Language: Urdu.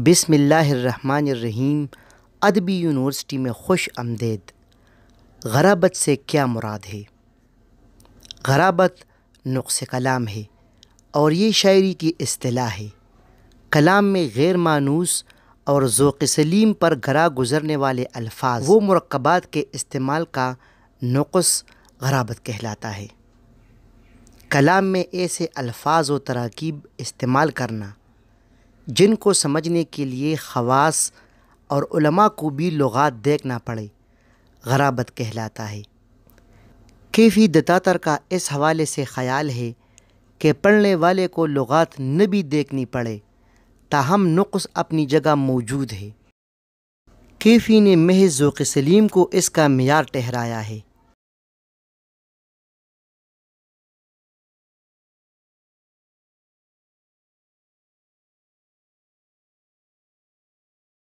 بسم اللہ الرحمن الرحیم۔ ادبی یونیورسٹی میں خوش آمدید۔ غرابت سے کیا مراد ہے؟ غرابت نقص کلام ہے اور یہ شاعری کی اصطلاح ہے۔ کلام میں غیر مانوس اور ذوق سلیم پر گرا گزرنے والے الفاظ و مرکبات کے استعمال کا نقص غرابت کہلاتا ہے۔ کلام میں ایسے الفاظ و تراکیب استعمال کرنا جن کو سمجھنے کے لیے خواص اور علماء کو بھی لغات دیکھنا پڑے غرابت کہلاتا ہے۔ کیفی دتاتر کا اس حوالے سے خیال ہے کہ پڑھنے والے کو لغات نہ بھی دیکھنی پڑے تاہم نقص اپنی جگہ موجود ہے۔ کیفی نے محض ذوق سلیم کو اس کا معیار ٹھہرایا ہے۔